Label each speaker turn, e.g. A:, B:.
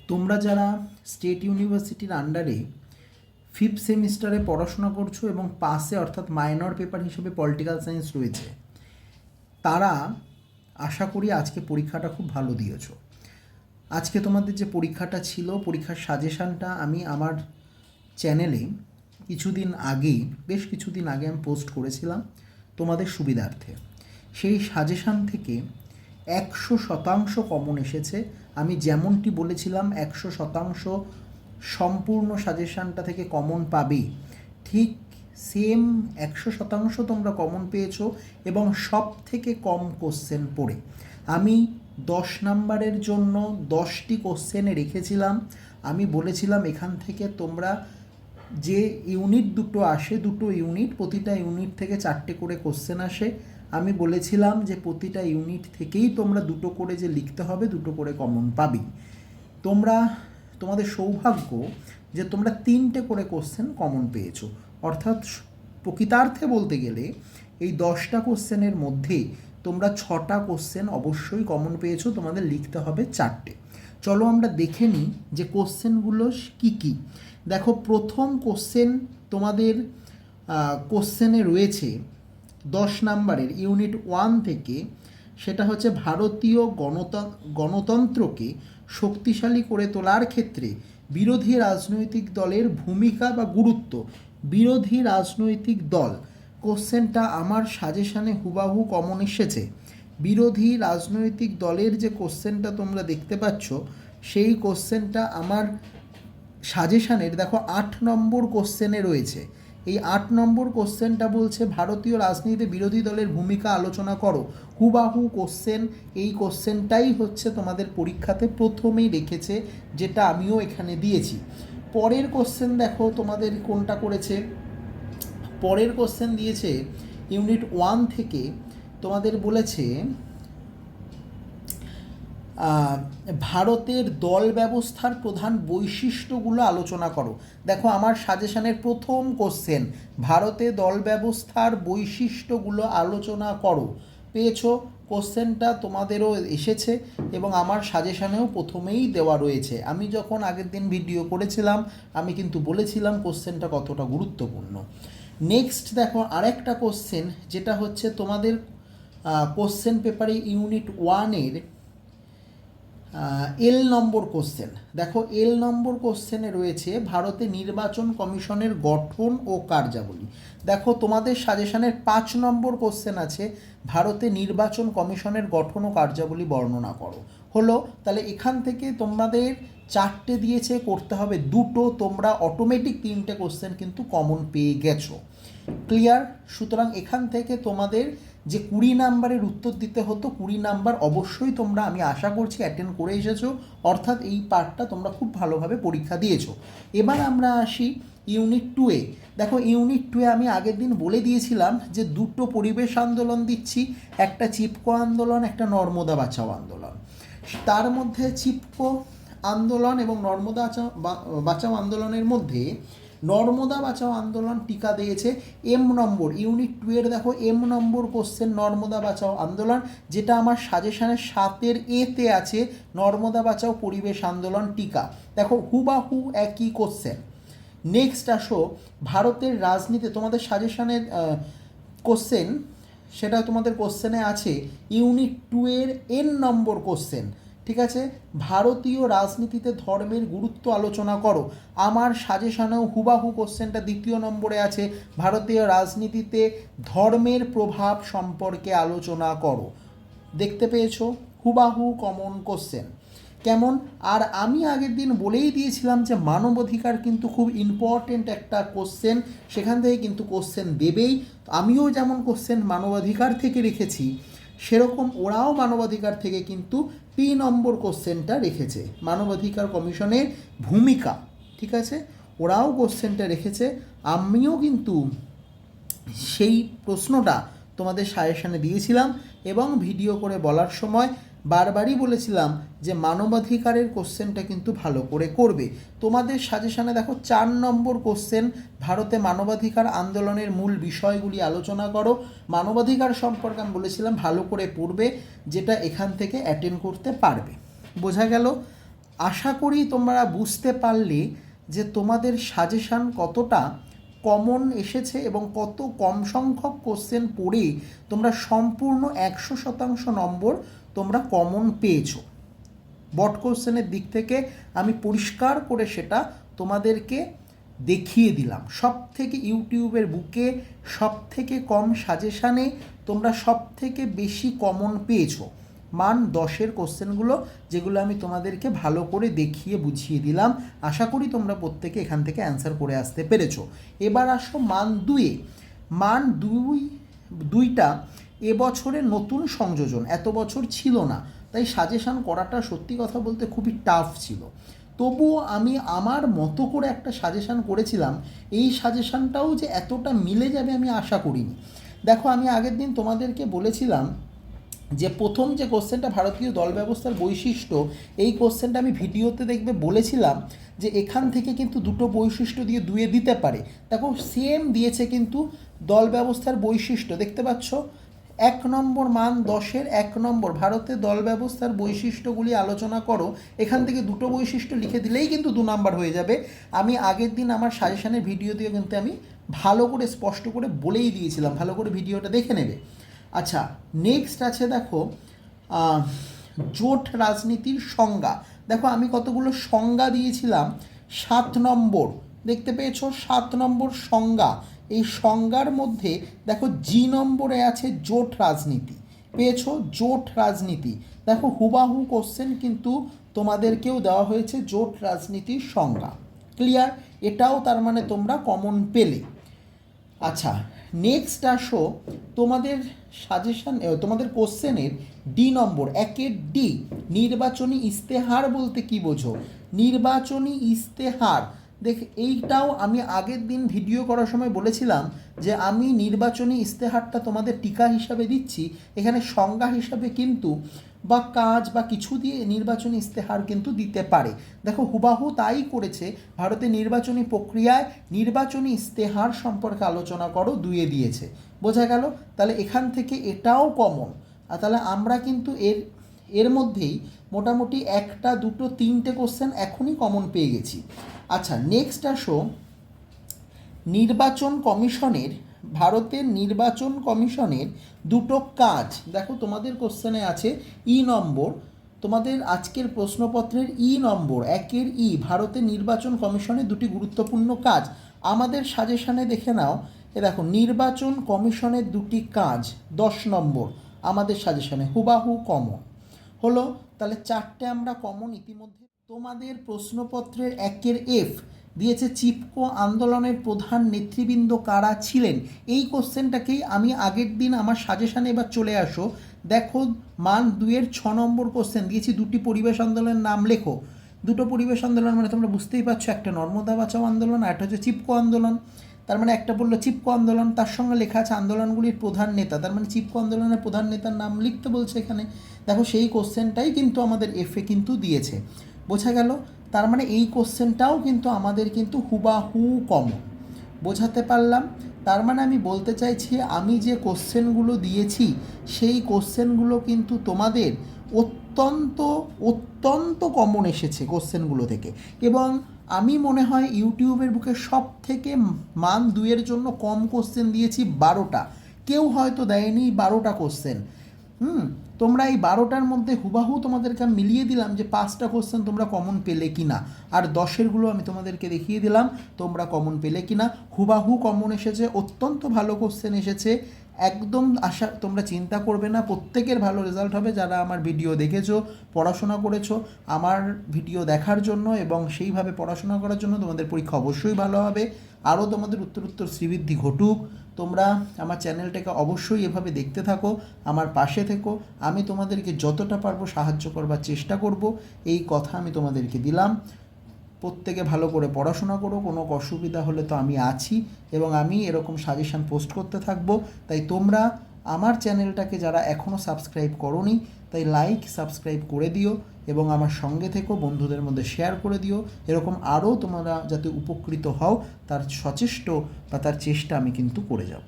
A: তোমরা যারা স্টেট ইউনিভার্সিটির আন্ডারে ফিফথ সেমিস্টারে পড়াশোনা করছো এবং পাসে অর্থাৎ মাইনর পেপার হিসেবে পলিটিক্যাল সায়েন্স রয়েছে, তারা আশা করি আজকে পরীক্ষাটা খুব ভালো দিয়েছো। আজকে তোমাদের যে পরীক্ষাটা ছিল, পরীক্ষার সাজেশানটা আমি আমার চ্যানেলে বেশ কিছুদিন আগে আমি পোস্ট করেছিলাম তোমাদের সুবিধার্থে। সেই সাজেশান থেকে 100% কমন এসেছে। আমি যেমনটি বলেছিলাম 100% সম্পূর্ণ সাজেশানটা থেকে কমন পাবে, ঠিক সেম 100% তোমরা কমন পেয়েছো এবং সব থেকে কম কোশ্চেন পড়ে। আমি 10 নাম্বারের জন্য 10টি কোশ্চেনে রেখেছিলাম। আমি বলেছিলাম এখান থেকে তোমরা যে ইউনিট দুটো আসে, দুটো ইউনিট, প্রতিটা ইউনিট থেকে 4টে করে কোশ্চেন আসে। আমি বলেছিলাম যে প্রতিটা ইউনিট থেকেই তোমরা দুটো করে যে লিখতে হবে, দুটো করে কমন পাবে। তোমাদের সৌভাগ্য যে তোমরা 3টে করে কোশ্চেন কমন পেয়েছো, অর্থাৎ প্রকৃতার্থে বলতে গেলে এই 10টা কোশ্চেনের মধ্যে তোমরা 6টা কোশ্চেন অবশ্যই কমন পেয়েছো, তোমাদের লিখতে হবে 4টে। চলো আমরা দেখে নিই যে কোশ্চেনগুলো কী কী। দেখো, প্রথম কোশ্চেন তোমাদের কোশ্চেনে রয়েছে 10 নাম্বারের ইউনিট 1 থেকে। সেটা হচ্ছে ভারতীয় গণতন্ত্রকে শক্তিশালী করে তোলার ক্ষেত্রে বিরোধী রাজনৈতিক দলের ভূমিকা বা গুরুত্ব। বিরোধী রাজনৈতিক দল, কোশ্চেনটা আমার সাজেশানে হুবাহু কমন এসেছে। বিরোধী রাজনৈতিক দলের যে কোশ্চেনটা তোমরা দেখতে পাচ্ছ, সেই কোশ্চেনটা আমার সাজেশানের দেখো 8 নম্বর কোশ্চেনে রয়েছে। এই 8 নম্বর কোশ্চেনটা বলছে ভারতীয় রাজনীতিতে বিরোধী দলের ভূমিকা আলোচনা করো। হুবাহু কোশ্চেন, এই কোশ্চেনটাই হচ্ছে তোমাদের পরীক্ষাতে প্রথমেই রেখেছে, যেটা আমিও এখানে দিয়েছি। পরের কোশ্চেন দেখো তোমাদের কোনটা করেছে। পরের কোশ্চেন দিয়েছে ইউনিট 1 থেকে, তোমাদের বলেছে ভারতের দল ব্যবস্থার প্রধান বৈশিষ্ট্যগুলো আলোচনা করো। দেখো, আমার সাজেশানের প্রথম কোশ্চেন ভারতে দল ব্যবস্থার বৈশিষ্ট্যগুলো আলোচনা করো। পেয়েছো? কোশ্চেনটা তোমাদেরও এসেছে এবং আমার সাজেশানেও প্রথমেই দেওয়া রয়েছে। আমি যখন আগের দিন ভিডিও করেছিলাম, আমি কিন্তু বলেছিলাম কোশ্চেনটা কতটা গুরুত্বপূর্ণ। নেক্সট দেখো আরেকটা কোশ্চেন, যেটা হচ্ছে তোমাদের কোশ্চেন পেপারে ইউনিট 1-এর এল নম্বর কোশ্চেন। দেখো, এল নম্বর কোশ্চেনে রয়েছে ভারতে নির্বাচন কমিশনের গঠন ও কার্যাবলী। দেখো, তোমাদের সাজেশানের 5 নম্বর কোশ্চেন আছে ভারতে নির্বাচন কমিশনের গঠন ও কার্যাবলী বর্ণনা করো। হলো, তাহলে এখান থেকে তোমাদের 4টে দিয়েছে, করতে হবে 2টো, তোমরা অটোমেটিক 3টে কোশ্চেন কিন্তু কমন পেয়ে গেছো। ক্লিয়ার? সুতরাং এখান থেকে তোমাদের যে 20 নাম্বারের উত্তর দিতে হতো, 20 নাম্বার অবশ্যই তোমরা, আমি আশা করছি, অ্যাটেন্ড করে এসেছো, অর্থাৎ এই পার্টটা তোমরা খুব ভালোভাবে পরীক্ষা দিয়েছো। এবার আমরা আসি ইউনিট 2-এ। দেখো, ইউনিট 2-এ আমি আগের দিন বলে দিয়েছিলাম যে 2টো পরিবেশ আন্দোলন দিচ্ছি, একটা চিপকো আন্দোলন, একটা নর্মদা বাঁচাও আন্দোলন। তার মধ্যে চিপকো আন্দোলন এবং নর্মদা বাঁচাও আন্দোলনের মধ্যে নর্মদা বাঁচাও আন্দোলন টিকা দিয়েছে এম নম্বর। ইউনিট 2-এর দেখো এম নম্বর কোশ্চেন নর্মদা বাঁচাও আন্দোলন, যেটা আমার সাজেশানের 7-এর এতে আছে নর্মদা বাঁচাও পরিবেশ আন্দোলন টিকা। দেখো, হুবাহু একই কোশ্চেন। নেক্সট আসো ভারতের রাজনীতি, তোমাদের সাজেশানের কোশ্চেন, সেটা তোমাদের কোশ্চেনে আছে ইউনিট 2-এর এন নম্বর কোশ্চেন। ঠিক আছে, ভারতীয় রাজনীতিতে ধর্মের গুরুত্ব আলোচনা করো। আমার সাজেশানেও হুবাহু কোশ্চেনটা 2য় নম্বরে আছে, ভারতীয় রাজনীতিতে ধর্মের প্রভাব সম্পর্কে আলোচনা করো। দেখতে পেয়েছো? হুবাহু কমন কোশ্চেন। কেমন? আর আমি আগের দিন বলেই দিয়েছিলাম যে মানবাধিকার কিন্তু খুব ইম্পর্টেন্ট একটা কোশ্চেন, সেখান থেকে কিন্তু কোশ্চেন দেবেই। আমিও যেমন কোশ্চেন মানবাধিকার থেকে রেখেছি, সেরকম ওরাও মানবাধিকার থেকে কিন্তু 3 নম্বর কোশ্চেনটা রেখেছে, মানবাধিকার কমিশনের ভূমিকা। ঠিক আছে, ওরাও কোশ্চেনটা রেখেছে। আমিও কিন্তু সেই প্রশ্নটা তোমাদের সাজেশানে দিয়েছিলাম এবং ভিডিও করে বলার সময় বারবারই বলেছিলাম যে মানবাধিকারের কোশ্চেনটা কিন্তু ভালো করে করবে। তোমাদের সাজেশানে দেখো 4 নম্বর কোশ্চেন, ভারতে মানবাধিকার আন্দোলনের মূল বিষয়গুলি আলোচনা করো। মানবাধিকার সম্পর্কে আমি বলেছিলাম ভালো করে পড়বে, যেটা এখান থেকে অ্যাটেন্ড করতে পারবে। বোঝা গেল? আশা করি তোমরা বুঝতে পারলে যে তোমাদের সাজেশান কতটা কমন এসেছে এবং কত কম সংখ্যক কোশ্চেন পড়ে তোমরা সম্পূর্ণ 100% নম্বর তোমরা কমন পেয়েছো। বট কোশ্চেনের দিক থেকে আমি পরিষ্কার করে সেটা তোমাদেরকে দেখিয়ে দিলাম। সব থেকে ইউটিউবের বুকে সব থেকে কম সাজেশানে তোমরা সব থেকে বেশি কমন পেয়েছো। মান 10-এর কোশ্চেনগুলো যেগুলো আমি তোমাদেরকে ভালো করে দেখিয়ে বুঝিয়ে দিলাম, আশা করি তোমরা প্রত্যেকে এখান থেকে অ্যান্সার করে আসতে পেরেছো। এবার আসো মান 2-এ। মান 2টা এবছরের নতুন সংযোজন, এত বছর ছিল না, তাই সাজেশান করাটা সত্যি কথা বলতে খুবই টাফ ছিল। তবুও আমি আমার মতো করে একটা সাজেশান করেছিলাম। এই সাজেশানটাও যে এতটা মিলে যাবে আমি আশা করিনি। দেখো, আমি আগের দিন তোমাদেরকে বলেছিলাম যে প্রথম যে কোশ্চেনটা ভারতীয় দল ব্যবস্থার বৈশিষ্ট্য, এই কোশ্চেনটা আমি ভিডিওতে দেখবে বলেছিলাম যে এখান থেকে কিন্তু দুটো বৈশিষ্ট্য দিয়ে দুয়ে দিতে পারে। দেখো সেম দিয়েছে কিন্তু দল ব্যবস্থার বৈশিষ্ট্য, দেখতে পাচ্ছ 1 নম্বর মান 10-এর 1 নম্বর ভারতের দল ব্যবস্থার বৈশিষ্ট্যগুলি আলোচনা করো। এখান থেকে দুটো বৈশিষ্ট্য লিখে দিলেই কিন্তু 2 নাম্বার হয়ে যাবে। আমি আগের দিন আমার সাজেশানের ভিডিও দিয়ে কিন্তু আমি ভালো করে স্পষ্ট করে বলেই দিয়েছিলাম, ভালো করে ভিডিওটা দেখে নেবে। আচ্ছা, নেক্সট আছে দেখো জোট রাজনীতির সংজ্ঞা। দেখো আমি কতগুলো সংজ্ঞা দিয়েছিলাম। 7 নম্বর দেখতে পেয়েছো, 7 নম্বর সংজ্ঞা। এই সংজ্ঞার মধ্যে দেখো জি নম্বরে আছে জোট রাজনীতি, পেয়েছো জোট রাজনীতি। দেখো হুবাহু কোশ্চেন কিন্তু তোমাদেরকেও দেওয়া হয়েছে জোট রাজনীতির সংজ্ঞা। ক্লিয়ার? এটাও তার মানে তোমরা কমন পেলে। আচ্ছা, নেক্সট আসো তোমাদের সাজেশান, তোমাদের কোশ্চেনের ডি নম্বর, 1-এর ডি, নির্বাচনী ইস্তেহার বলতে কি বোঝো? নির্বাচনী ইস্তেহার এইটাও আমি আগের দিন ভিডিও করার সময় বলেছিলাম যে আমি নির্বাচনী ইস্তেহারটা তোমাদের টিকা হিসাবে দিচ্ছি, এখানে সংজ্ঞা হিসাবে কিন্তু বা কাজ বা কিছু দিয়ে নির্বাচনী ইস্তেহার কিন্তু দিতে পারে। দেখো হুবাহু তাই করেছে, ভারতের নির্বাচনী প্রক্রিয়ায় নির্বাচনী ইস্তেহার সম্পর্কে আলোচনা করো, দুয়ে দিয়েছে। বোঝা গেল? তাহলে এখান থেকে এটাও কমন। আর তাহলে আমরা কিন্তু এর মধ্যেই মোটামুটি 1টা 2টো 3টে কোশ্চেন এখনই কমন পেয়ে গেছি। আচ্ছা, নেক্সট আসো নির্বাচন কমিশনের, ভারতের নির্বাচন কমিশনের দুটো কাজ। দেখো তোমাদের কোশ্চেনে আছে ই নম্বর, তোমাদের আজকের প্রশ্নপত্রের ই নম্বর 1-এর ই, ভারতের নির্বাচন কমিশনের দুটি গুরুত্বপূর্ণ কাজ। আমাদের সাজেশানে দেখে নাও, দেখো নির্বাচন কমিশনের দুটি কাজ 10 নম্বর আমাদের সাজেশানে হুবাহু কমন হলো। তাহলে 4টে আমরা কমন ইতিমধ্যে। তোমাদের প্রশ্নপত্রের 1-এর এফ দিয়েছে চিপকো আন্দোলনের প্রধান নেতৃবৃন্দ কারা ছিলেন। এই কোশ্চেনটাকেই আমি আগের দিন আমার সাজেশানে, এবার চলে আসো। দেখো মান 2-এর 6 নম্বর কোশ্চেন দিয়েছি, দুটি পরিবেশ আন্দোলনের নাম লেখো। দুটো পরিবেশ আন্দোলন মানে তোমরা বুঝতেই পারছো, একটা নর্মদা বাঁচাও আন্দোলন আর একটা হচ্ছে চিপকো আন্দোলন। তার মানে একটা বললো চিপকো আন্দোলন, তার সঙ্গে লেখা আছে আন্দোলনগুলির প্রধান নেতা, তার মানে চিপকো আন্দোলনের প্রধান নেতার নাম লিখতে বলছে এখানে। দেখো সেই কোশ্চেনটাই কিন্তু আমাদের এফে কিন্তু দিয়েছে। বোঝা গেল? তার মানে এই কোশ্চেনটাও কিন্তু আমাদের কিন্তু হুবাহু কমন। বোঝাতে পারলাম? তার মানে আমি বলতে চাইছি আমি যে কোশ্চেনগুলো দিয়েছি সেই কোশ্চেনগুলো কিন্তু তোমাদের অত্যন্ত অত্যন্ত কমন এসেছে কোশ্চেনগুলো থেকে। এবং আমি মনে হয় ইউটিউবের বুকে সব থেকে মান 2-এর জন্য কম কোশ্চেন দিয়েছি 12টা। কেউ হয়তো দেয়নি 12টা কোশ্চেন। তোমরা এই 12টার মধ্যে হুবাহু তোমাদেরকে মিলিয়ে দিলাম যে 5টা কোশ্চেন তোমরা কমন পেলে কি না, আর 10-এরগুলো আমি তোমাদেরকে দেখিয়ে দিলাম তোমরা কমন পেলে কি না। হুবাহু কমন এসেছে, অত্যন্ত ভালো কোশ্চেন এসেছে, একদম আশা তোমরা চিন্তা করবে না, প্রত্যেকের ভালো রেজাল্ট হবে। যারা আমার ভিডিও দেখেছো, পড়াশোনা করেছো আমার ভিডিও দেখার জন্য এবং সেইভাবে পড়াশোনা করার জন্য, তোমাদের পরীক্ষা অবশ্যই ভালো হবে। আরও তোমাদের উত্তরোত্তর শ্রীবৃদ্ধি ঘটুক। তোমরা আমার চ্যানেলটাকে অবশ্যই এভাবে দেখতে থাকো, আমার পাশে থেকো। আমি তোমাদেরকে যতটা পারবো সাহায্য করবার চেষ্টা করব, এই কথা আমি তোমাদেরকে দিলাম। প্রত্যেকে ভালো করে পড়াশোনা করো, কোনো অসুবিধা হলে তো আমি আছি এবং আমি এরকম সাজেশান পোস্ট করতে থাকবো। তাই তোমরা আমার চ্যানেলটাকে যারা এখনও সাবস্ক্রাইব করোনি, তাই লাইক সাবস্ক্রাইব করে দিও এবং আমার সঙ্গে থেকো, বন্ধুদের মধ্যে শেয়ার করে দিও। এরকম আরও তোমরা যাতে উপকৃত হও তার সচেষ্ট বা তার চেষ্টা আমি কিন্তু করে যাব।